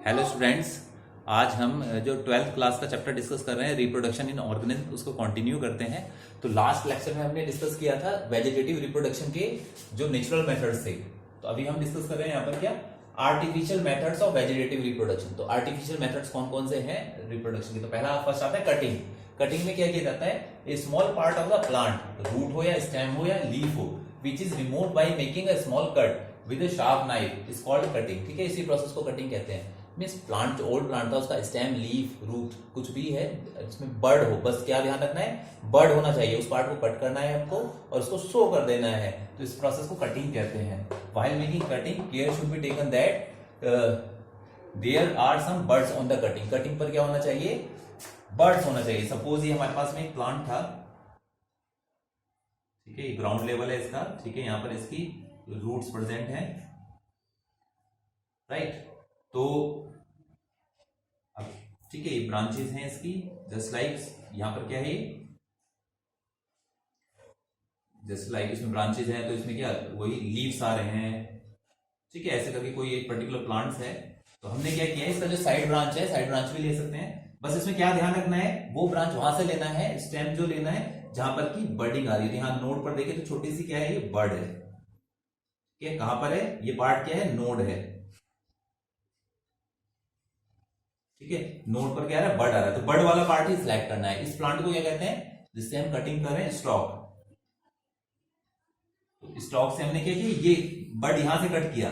Hello students, आज हम जो 12th क्लास का चैप्टर डिस्कस कर रहे हैं रिप्रोडक्शन इन ऑर्गेनिज्म, उसको कंटिन्यू करते हैं। तो लास्ट लेक्चर में हमने डिस्कस किया था वेजिटेटिव रिप्रोडक्शन के जो नेचुरल मेथड्स थे। तो अभी हम डिस्कस कर रहे हैं यहाँ पर क्या, artificial methods of vegetative reproduction. तो आर्टिफिशियल मेथड्स कौन कौन से हैं रिप्रोडक्शन के? तो पहला फर्स्ट आता है कटिंग। कटिंग में क्या किया जाता है, a small part of the plant, root हो या स्टेम हो या लीफ हो, which is removed by making a small cut with a sharp knife is called cutting. ठीक है, इसी प्रोसेस को कटिंग कहते हैं। मीन्स प्लांट जो ओल्ड प्लांट था उसका स्टेम, लीफ, रूट कुछ भी है इसमें बर्ड हो, बस क्या ध्यान रखना है, बर्ड होना चाहिए। उस पार्ट को कट करना है आपको और उसको शो कर देना है। तो इस प्रोसेस को कटिंग कहते हैं। While making cutting care should be taken that there are some buds on the cutting. Cutting पर क्या होना चाहिए, बर्ड्स होना चाहिए। सपोज ये हमारे पास में एक प्लांट था, ठीक है, ये ग्राउंड लेवल है इसका, ठीक है, यहां पर इसकी रूट्स प्रेजेंट हैं, राइट। तो अब ठीक है, ये ब्रांचेस हैं इसकी, जस्ट लाइक यहां पर क्या है, जस्ट लाइक इसमें ब्रांचेस हैं, तो इसमें क्या वही लीव्स आ रहे हैं, ठीक है। ऐसे करके कोई एक पर्टिकुलर प्लांट्स है। तो हमने क्या किया है, इसका जो साइड ब्रांच है, साइड ब्रांच भी ले सकते हैं। बस इसमें क्या ध्यान रखना है, वो ब्रांच वहां से लेना है, स्टेम जो लेना है जहां पर की बर्डिंग आ रही है। यहाँ नोड पर देखें तो छोटी सी क्या है, ये बर्ड है, ठीक है। कहां पर है ये पार्ट, क्या है, नोड है, ठीक है। नोड पर क्या आ रहा है, बर्ड आ रहा है, तो बर्ड वाला पार्ट ही सिलेक्ट करना है। इस प्लांट को क्या कहते हैं, जिससे हम कटिंग कर रहे हैं, स्टॉक। तो स्टॉक से हमने क्या किया, ये बर्ड यहां से कट किया,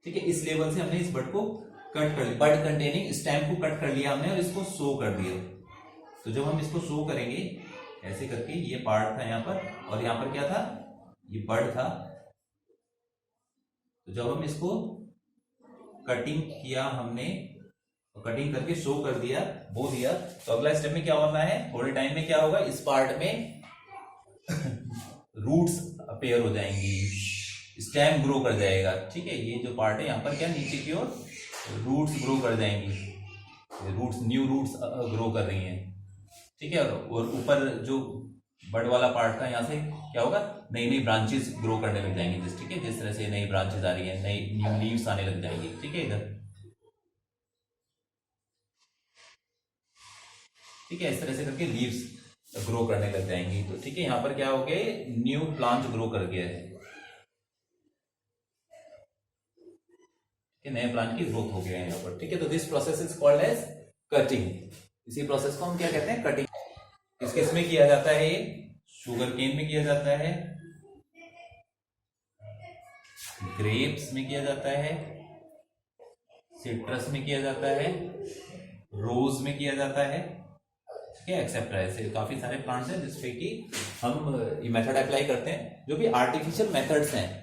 ठीक है। इस लेवल से हमने इस बर्ड को कट कर लिया, बर्ड कंटेनिंग स्टेम को कट कर लिया हमने और इसको शो कर दिया। तो जब हम इसको शो करेंगे ऐसे करके, ये पार्ट था यहां पर और यहां पर क्या था, ये बर्ड था। तो जब हम इसको कटिंग किया हमने, कटिंग करके शो कर दिया, बो दिया, तो अगला स्टेप में क्या होना है, थोड़े टाइम में क्या होगा, इस पार्ट में रूट्स अपेयर हो जाएंगी, स्टेम ग्रो कर जाएगा, ठीक है। ये जो पार्ट है यहाँ पर क्या, नीचे की ओर रूट्स ग्रो कर जाएंगी, रूट्स, न्यू रूट्स ग्रो कर रही हैं, ठीक है। और ऊपर जो बर्ड वाला पार्ट था, यहाँ से क्या होगा, नई नई ब्रांचेस ग्रो करने लग जाएंगी, ठीक है। जिस तरह से नई ब्रांचेस आ रही है, नई न्यू लीव्स आने लग जाएंगी, ठीक है, इधर, ठीक है। इस तरह से करके लीव्स ग्रो करने लग जाएंगी। तो ठीक है, यहां पर क्या हो गए, न्यू प्लांट ग्रो कर गया है, नए प्लांट की ग्रोथ हो गया है यहाँ पर, ठीक है। तो this process is called as cutting. इसी प्रोसेस को हम क्या कहते हैं, कटिंग। किस किस में किया जाता है, शुगर केन में किया जाता है, ग्रेप्स में किया जाता है, सिट्रस में किया जाता है, रोज में किया जाता है, एक्सेप्ट है। ऐसे काफी सारे प्लांट्स हैं जिसपे कि हम ये मेथड अप्लाई करते हैं, जो भी आर्टिफिशियल मेथड्स हैं।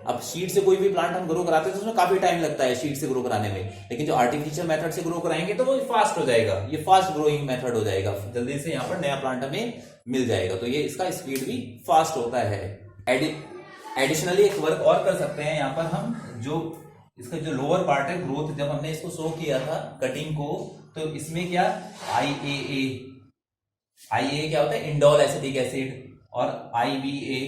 अब सीड से कोई भी प्लांट हम ग्रो कराते हैं तो उसमें काफी टाइम लगता है सीड से ग्रो कराने में, लेकिन जो आर्टिफिशियल मेथड से ग्रो कराएंगे तो वो फास्ट हो जाएगा, ये फास्ट ग्रोइंग मेथड हो जाएगा, जल्दी से यहाँ पर नया प्लांट हमें मिल जाएगा। तो ये इसका स्पीड भी फास्ट होता है। एडिशनली एक वर्क और कर सकते हैं यहाँ पर हम, जो इसका जो लोअर पार्ट है, ग्रोथ, जब हमने इसको शो किया था कटिंग को, तो इसमें क्या IAA क्या होता है, इंडोल एसिटिक एसिड, और IBA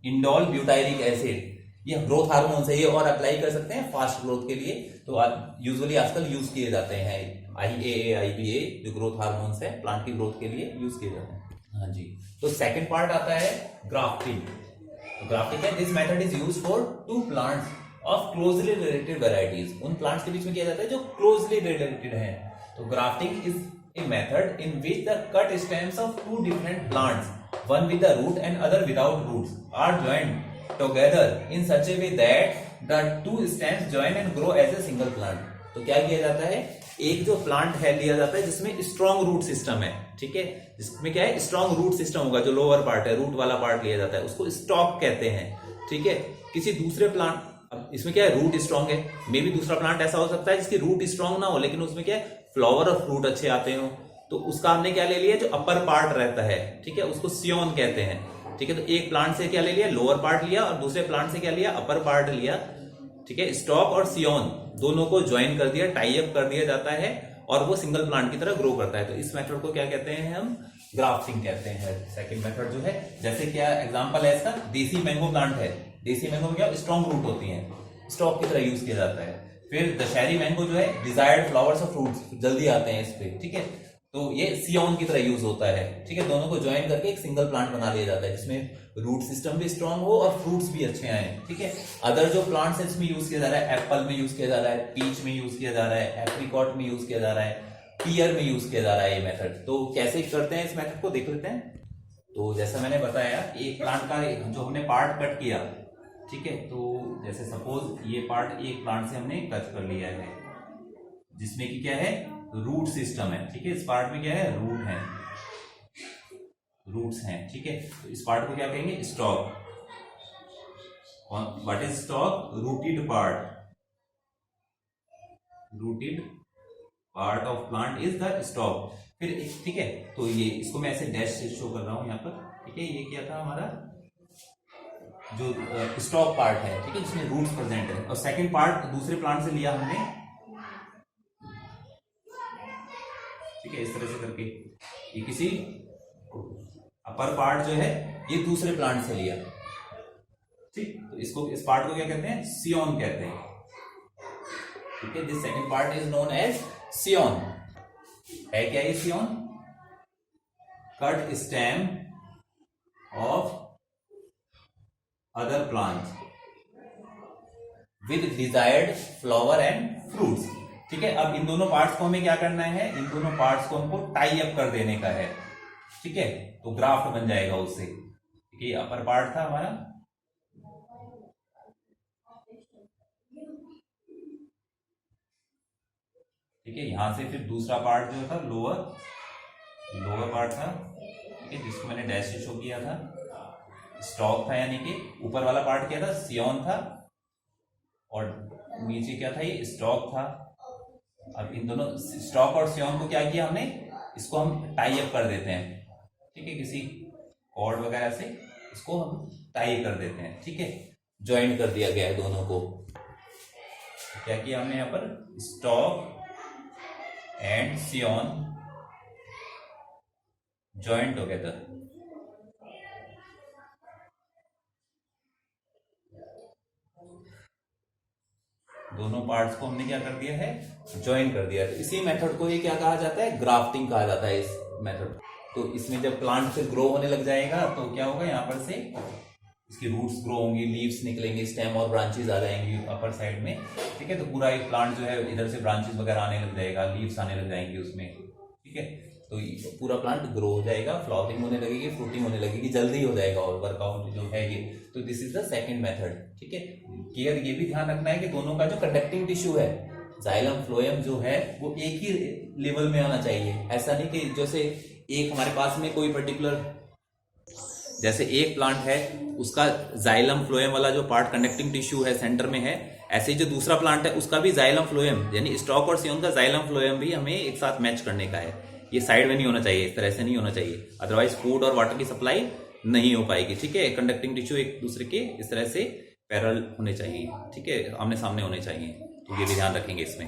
इंडोल ब्यूटाइरिक एसिड, ये ग्रोथ हार्मोन है, ये और अप्लाई कर सकते हैं फास्ट ग्रोथ के लिए। तो यूजुअली आजकल यूज किए जाते हैं IAA IBA, जो ग्रोथ हार्मोन्स है प्लांट की ग्रोथ के लिए यूज किए जाते हैं। हाँ जी। तो सेकंड पार्ट आता है ग्राफ्टिंग। तो ग्राफ्टिंग है, this method is used for two plants of closely related varieties. उन प्लांट्स के बीच में किया जाता है जो क्लोजली रिलेटेड है। तो grafting is a method in which the cut stems of two different plants, one with the root and other without roots, are joined together in such a way that the two stems join and grow as a single plant. तो क्या किया जाता है, एक जो plant है लिया जाता है जिसमें स्ट्रॉन्ग रूट सिस्टम है, ठीक है, जिसमें क्या है, स्ट्रॉन्ग रूट सिस्टम होगा, जो लोअर पार्ट है, रूट वाला पार्ट लिया जाता है, उसको स्टॉक कहते हैं, ठीक है। किसी दूसरे प्लांट, अब इसमें क्या है, रूट स्ट्रॉन्ग है, मे भी दूसरा प्लांट ऐसा हो सकता है जिसकी रूट स्ट्रॉन्ग ना हो, लेकिन उसमें क्या है, फ्लावर और फ्रूट अच्छे आते हो, तो उसका हमने क्या ले लिया, जो अपर पार्ट रहता है, ठीक है, उसको सियोन कहते हैं, ठीक है। तो एक प्लांट से क्या ले लिया, लोअर पार्ट लिया, और दूसरे प्लांट से क्या लिया, अपर पार्ट लिया, ठीक है। स्टॉक और सियोन दोनों को ज्वाइन कर दिया, टाई अप कर दिया जाता है, और वो सिंगल प्लांट की तरह ग्रो करता है। तो इस मेथड को क्या कहते हैं, हम ग्राफ्टिंग कहते हैं। सेकंड मेथड जो है, जैसे क्या एग्जांपल है इसका, देसी मैंगो प्लांट है, देसी मैंगो में क्या स्ट्रॉन्ग रूट होती है, स्टॉक की तरह यूज किया जाता है। फिर दशहरी मैंगो जो है डिजायर्ड फ्लावर्स और फ्रूट्स जल्दी आते हैं इस पे, ठीक है। तो ये सियोन की तरह यूज होता है, ठीक है। दोनों को ज्वाइन करके एक सिंगल प्लांट बना लिया जाता है जिसमें रूट सिस्टम भी स्ट्रांग हो और फ्रूट्स भी अच्छे आए, ठीक है। अदर जो प्लांट्स है इसमें यूज किया जा रहा है, एप्पल में यूज किया जा रहा है, पीच में यूज किया जा रहा है, एप्रिकॉट में यूज किया जा रहा है, पियर में यूज किया जा रहा है ये मेथड। तो कैसे करते हैं इस मेथड को देख लेते हैं। तो जैसा मैंने बताया, एक प्लांट का जो हमने पार्ट कट किया, ठीक है। तो जैसे सपोज ये पार्ट एक प्लांट से हमने कट कर लिया है जिसमें कि क्या है, रूट सिस्टम है, ठीक है। इस पार्ट में क्या है, रूट है, रूट्स हैं, ठीक है। तो इस पार्ट को क्या कहेंगे, stock. What is stock, rooted part, rooted part of plant is the stock. फिर ठीक है, तो ये इसको मैं ऐसे डैश से शो कर रहा हूं यहाँ पर, ठीक है। ये क्या था हमारा जो स्टॉक पार्ट है, ठीक है, जिसमें रूट्स प्रेजेंट है। और सेकंड पार्ट दूसरे प्लांट से लिया हमने, ठीक है, इस तरह से करके। ये किसी अपर पार्ट जो है ये दूसरे प्लांट से लिया, ठीक। तो इसको, इस पार्ट को क्या कहते हैं, सियोन कहते हैं, ठीक है। This second part is known as scion. है क्या ये scion, cut stem of other plant with desired flower and fruits, ठीक है। अब इन दोनों पार्ट्स को हमें क्या करना है, इन दोनों पार्ट्स को हमको टाई अप कर देने का है, ठीक है। तो ग्राफ्ट बन जाएगा उससे, ठीक है। ये अपर पार्ट था हमारा, ठीक है। यहां से फिर दूसरा पार्ट जो था लोअर पार्ट था, ठीक है, जिसको मैंने डैश से शो किया था, स्टॉक था, यानी कि ऊपर वाला पार्ट क्या था, सियोन था, और नीचे क्या था, ये स्टॉक था। अब इन दोनों स्टॉक और सियोन को क्या किया हमने, इसको हम टाई अप कर देते हैं, ठीक है। किसी कॉर्ड वगैरह से इसको हम टाई कर देते हैं, ठीक है। ज्वाइन कर दिया गया है दोनों को। क्या किया हमने यहाँ पर, स्टॉक एंड सियोन ज्वाइन टुगेदर, दोनों पार्ट्स को हमने क्या कर दिया है, ज्वाइन कर दिया है। तो इसी मेथड को ये क्या कहा जाता है, ग्राफ्टिंग कहा जाता है इस मेथड। तो इसमें जब प्लांट फिर ग्रो होने लग जाएगा तो क्या होगा, यहाँ पर से इसकी रूट्स ग्रो होंगी, लीव्स निकलेंगे, स्टेम और ब्रांचेस आ जाएंगी अपर साइड में, ठीक है। तो पूरा एक प्लांट जो है इधर से ब्रांचेस वगैरह आने लग जाएगा, लीव्स आने लग जाएंगी उसमें, ठीक है। तो पूरा प्लांट ग्रो हो जाएगा, फ्लावरिंग होने लगेगी, फ्रूटिंग होने लगेगी, जल्दी हो जाएगा और वर्कआउट जो है ये। तो this is the second method, ठीक है। केयर ये भी ध्यान रखना है कि दोनों का जो कंडक्टिंग टिश्यू है, जाइलम फ्लोएम जो है वो एक ही लेवल में आना चाहिए। ऐसा नहीं कि जैसे एक हमारे पास में कोई पर्टिकुलर, जैसे एक प्लांट है उसका जाइलम फ्लोएम वाला जो पार्ट कंडक्टिंग टिश्यू है सेंटर में है, ऐसे ही जो दूसरा प्लांट है उसका भी जाइलम फ्लोएम यानी स्टॉक और सियोन का जाइलम फ्लोएम भी हमें एक साथ मैच करने का है। ये साइड में नहीं होना चाहिए, इस तरह से नहीं होना चाहिए, अदरवाइज फूड और वाटर की सप्लाई नहीं हो पाएगी, ठीक है। कंडक्टिंग टिश्यू एक दूसरे के इस तरह से पैरेलल होने चाहिए, ठीक है, आमने सामने होने चाहिए। तो ये भी ध्यान रखेंगे इसमें।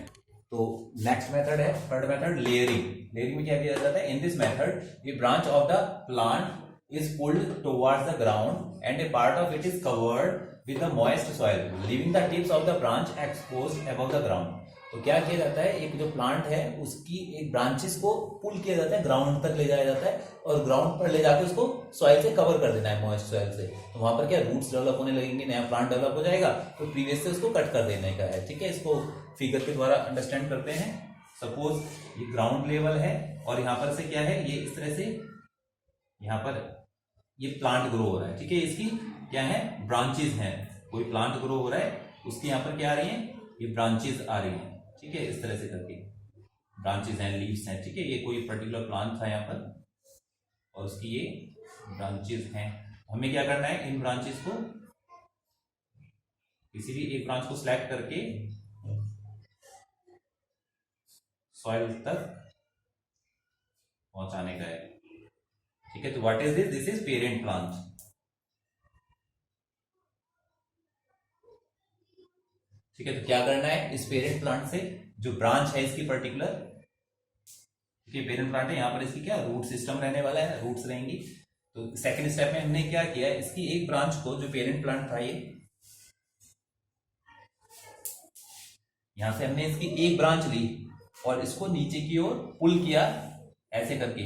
तो नेक्स्ट मेथड है, थर्ड मेथड, लेयरिंग। लेयरिंग में क्या किया जाता है, in this method A branch of the plant is pulled towards the ground and a part of it is covered with the moist soil, leaving the tips of the branch exposed above the ground. तो क्या किया जाता है, एक जो plant है उसकी एक ब्रांचेस को पुल किया जाता है, ग्राउंड तक ले जाया जाता है और ग्राउंड पर ले जाके उसको सॉइल से कवर कर देना है, मॉइस्ट सॉइल से। तो वहां पर क्या रूट्स डेवलप होने लगेंगे, नया प्लांट डेवलप हो जाएगा, तो प्रीवियस से उसको कट कर देने का है, ठीक है। इसको फिगर के द्वारा अंडरस्टैंड करते हैं। सपोज ये ग्राउंड लेवल है और यहाँ पर से क्या है, ये इस तरह से यहाँ पर ये प्लांट ग्रो हो रहा है, ठीक है। इसकी क्या है, ब्रांचेस हैं, कोई प्लांट ग्रो हो रहा है, उसकी यहाँ पर क्या आ रही है, ये ब्रांचेस आ रही हैं, ठीक है। इस तरह से करके ब्रांचेस हैं, लीव्स हैं, ठीक है। ये कोई पर्टिकुलर प्लांट था यहाँ पर और उसकी ये ब्रांचेस हैं। हमें क्या करना है, इन ब्रांचेस को किसी भी एक ब्रांच को सिलेक्ट करके सॉइल तक पहुंचाने का है, ठीक है। तो what is this is parent plant, ठीक है। तो क्या करना है, इस पेरेंट प्लांट से जो ब्रांच है इसकी पर्टिकुलर, ठीक है, पेरेंट प्लांट है, यहां पर इसकी क्या रूट सिस्टम रहने वाला है, रूट्स रहेंगी। तो सेकंड स्टेप में हमने क्या किया, इसकी एक ब्रांच को, जो पेरेंट प्लांट था यहां से हमने इसकी एक ब्रांच ली और इसको नीचे की ओर पुल किया ऐसे करके,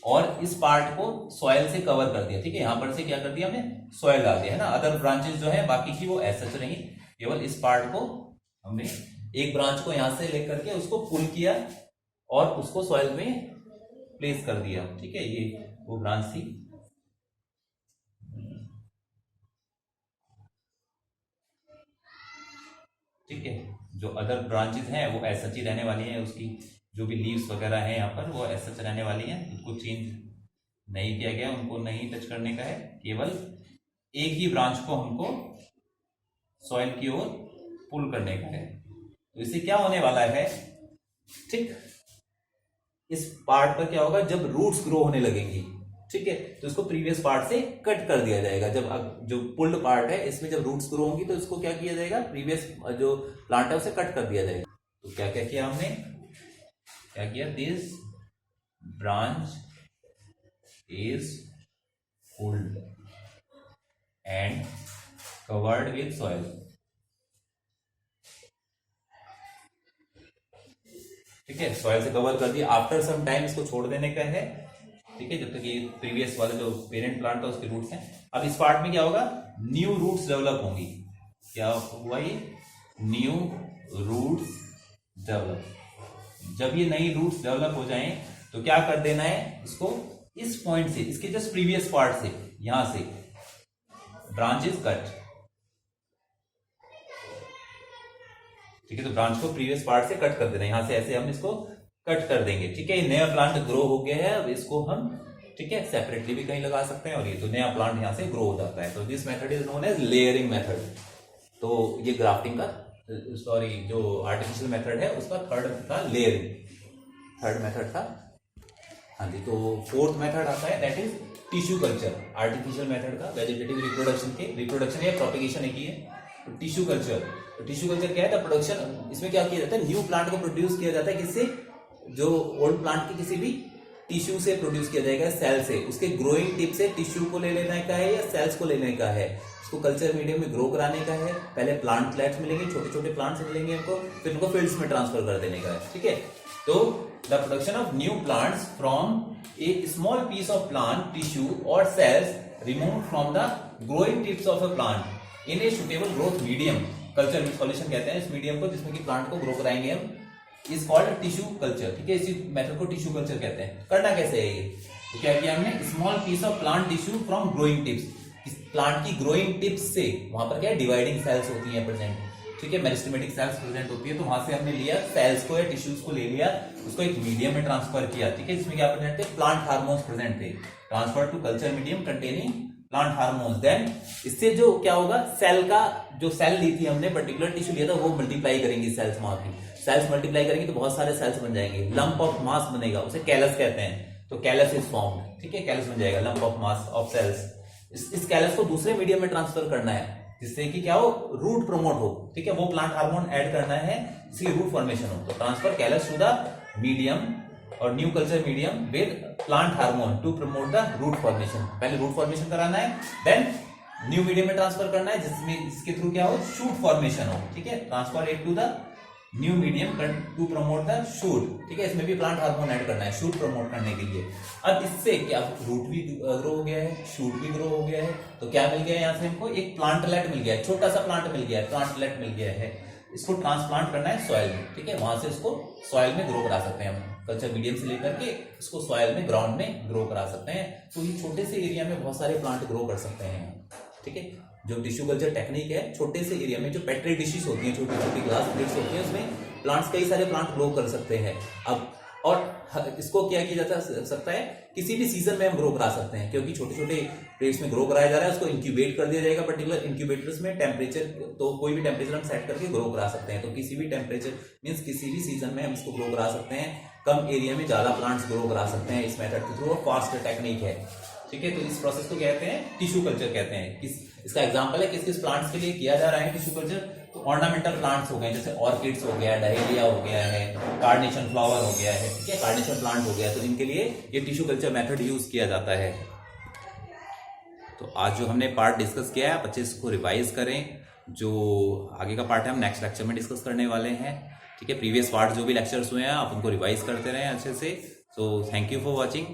और इस पार्ट को सॉइल से कवर कर दिया। ठीक है, यहां पर से क्या कर दिया हमने, सॉइल डाल दिया है ना। अदर ब्रांचेस जो है बाकी की वो ऐसे सच रही, केवल इस पार्ट को हमने एक ब्रांच को यहां से लेकर के उसको पुल किया और उसको सॉइल में प्लेस कर दिया। ठीक है, ये वो ब्रांच थी। ठीक है, जो अदर ब्रांचेस हैं वो ऐसा ही रहने वाली हैं, उसकी जो भी लीव्स वगैरह हैं यहाँ पर वो ऐसा रहने वाली हैं, उनको चेंज नहीं किया गया, उनको नहीं टच करने का है। केवल एक ही ब्रांच को हमको सॉइल की ओर पुल करने का है। तो इससे क्या होने वाला है, ठीक, इस पार्ट पर क्या होगा, जब रूट्स ग्रो होने लगेंगी, ठीक है, तो इसको प्रीवियस पार्ट से कट कर दिया जाएगा। जब जो पुल्ड पार्ट है इसमें जब रूट्स ग्रो होंगी तो इसको क्या किया जाएगा, प्रीवियस जो प्लांट है उसे कट कर दिया जाएगा। तो क्या क्या किया हमने, क्या किया, this branch is pulled and covered with soil. ठीक है, सॉइल से कवर कर दिया। आफ्टर सम टाइम इसको छोड़ देने का है। ठीक है, जब तक ये प्रीवियस वाला जो पेरेंट प्लांट था उसके रूट्स हैं। अब इस पार्ट में क्या होगा, न्यू रूट्स डेवलप होंगी। क्या हुआ, ये न्यू रूट्स डेवलप। जब ये नई रूट्स डेवलप हो जाएं तो क्या कर देना है, इसको इस पॉइंट से, इसके जस्ट प्रीवियस पार्ट से, यहां से ब्रांचेस कट। ठीक है, तो ब्रांच को प्रीवियस पार्ट से कट कर देना, यहां से ऐसे हम इसको कट कर देंगे। ठीक है, ये नया प्लांट ग्रो हो गया है। अब इसको हम, ठीक है, सेपरेटली भी कहीं लगा सकते हैं और ये तो नया प्लांट यहां से ग्रो हो जाता है। तो this method is known as layering method. तो ये ग्राफ्टिंग का, सॉरी, जो आर्टिफिशियल मेथड है उसका थर्ड था लेयरिंग, थर्ड मेथड था। हाँ जी, तो फोर्थ मेथड आता है that is tissue culture. Artificial method का वेजिटेटिव रिप्रोडक्शन या प्रोपेगेशन एक ही है। तो टिश्यू कल्चर, तो टिश्यू कल्चर क्या है, प्रोडक्शन, इसमें क्या किया जाता है, न्यू प्लांट को प्रोड्यूस किया जाता है। किससे, जो ओल्ड प्लांट के किसी भी टिश्यू से प्रोड्यूस किया जाएगा, सेल से। उसके ग्रोइंग टिप से टिश्यू को ले लेने का है या सेल्स को लेने का है, उसको कल्चर मीडियम में ग्रो कराने का है। पहले प्लांट प्लेट्स मिलेंगे, छोटे छोटे प्लांट्स मिलेंगे हमको, फिर उनको फील्ड्स में ट्रांसफर कर देने का है। ठीक है, तो the production of new plants from a small piece of plant tissue और cells remove from the growing tips of a plant in a suitable growth medium, culture solution कहते हैं इस मीडियम को जिसमें कि प्लांट को ग्रो कराएंगे हम, इज कॉल्ड टिश्यू कल्चर। ठीक है, इसी मेथड को टिश्यू कल्चर कहते हैं। करना कैसे है ये, तो क्या किया हमने, small piece of plant tissue from growing tips, plant की ग्रोइंग टिप्स से, वहां पर क्या है, डिवाइडिंग सेल्स होती हैं प्रेजेंट। ठीक है, मेरिस्टेमेटिक सेल्स प्रेजेंट होती है, तो वहां से हमने लिया सेल्स को या टिश्यूज को ले लिया, उसको एक मीडियम में ट्रांसफर किया। ठीक है, जिसमें क्या प्रेजेंट थे, प्लांट हार्मोन्स प्रेजेंट थे। Transfer to culture medium containing plant hormones. Then इससे जो क्या होगा, सेल का, जो सेल ली थी हमने, पर्टिकुलर टिश्यू लिया था, वो मल्टीप्लाई करेंगी सेल्स, वहां की सेल्स मल्टीप्लाई करेंगे तो बहुत सारे सेल्स बन जाएंगे। लंप ऑफ मास बनेगा, उसे कैलस कहते हैं। तो कैलस इज फॉर्म्ड। ठीक है, कैलस बन जाएगा, lump of mass of cells. इस कैलस को दूसरे मीडियम में ट्रांसफर करना है जिससे कि क्या हो, रूट प्रमोट हो। ठीक है, वो प्लांट हार्मोन ऐड करना है इसलिए रूट फॉर्मेशन हो। तो transfer callus to the medium और new culture medium with plant hormone to promote the root formation. पहले रूट फॉर्मेशन कराना है, देन न्यू मीडियम में ट्रांसफर करना है जिसमें, इसके थ्रू क्या हो, शूट फॉर्मेशन हो। ठीक है, transfer it to the new medium to promote the shoot. ठीक है, इसमें भी प्लांट हार्मोन ऐड करना है शूट प्रमोट करने के लिए। अब इससे क्या, रूट भी ग्रो हो गया है, शूट भी ग्रो हो गया है, तो क्या मिल गया है यहाँ से हमको, एक प्लांटलेट मिल गया है, छोटा सा प्लांट मिल गया है, प्लांटलेट मिल गया है। इसको ट्रांसप्लांट करना है सॉइल में। ठीक है, वहां से इसको सॉइल में ग्रो करा सकते हैं हम, कल्चर मीडियम से लेकर के इसको सॉइल में, ग्राउंड में ग्रो करा सकते हैं। तो ये छोटे से एरिया में बहुत सारे प्लांट ग्रो कर सकते हैं। ठीक है, जो टिश्यू कल्चर टेक्निक है, छोटे से एरिया में जो पेट्री डिशेस होती हैं, छोटी छोटी ग्लास प्लेट्स होती हैं, उसमें प्लांट्स, कई सारे प्लांट ग्रो कर सकते हैं। अब और इसको क्या किया जा सकता है, किसी भी सीजन में हम ग्रो करा सकते हैं, क्योंकि छोटे छोटे प्लेट्स में ग्रो कराया जा रहा है, उसको इंक्यूबेट कर दिया जाएगा पर्टिकुलर इंक्यूबेटर्स में। टेम्परेचर, तो कोई भी टेम्परेचर हम सेट करके ग्रो करा सकते हैं। तो किसी भी टेम्परेचर मीन्स किसी भी सीजन में हम इसको ग्रो करा सकते हैं। कम एरिया में ज्यादा प्लांट्स ग्रो करा सकते हैं इस मेथड के थ्रू, फास्ट टेक्निक है। ठीक है, तो इस प्रोसेस को कहते हैं टिश्यू कल्चर कहते हैं। इसका एग्जांपल है किस किस प्लांट्स के लिए किया जा रहा है टिश्यू कल्चर, तो ऑर्नामेंटल प्लांट्स हो गए, जैसे ऑर्किड्स हो गया, डहेलिया हो गया है, कार्नेशन फ्लावर हो गया है। ठीक है, कार्नेशन प्लांट हो गया, तो इनके लिए ये टिश्यू कल्चर मेथड यूज किया जाता है। तो आज जो हमने पार्ट डिस्कस किया है, आप अच्छे से इसको रिवाइज करें जो आगे का पार्ट है हम नेक्स्ट लेक्चर में डिस्कस करने वाले हैं। ठीक है, प्रीवियस पार्ट जो भी लेक्चर्स हुए हैं आप उनको रिवाइज करते रहें अच्छे से। So thank you for watching.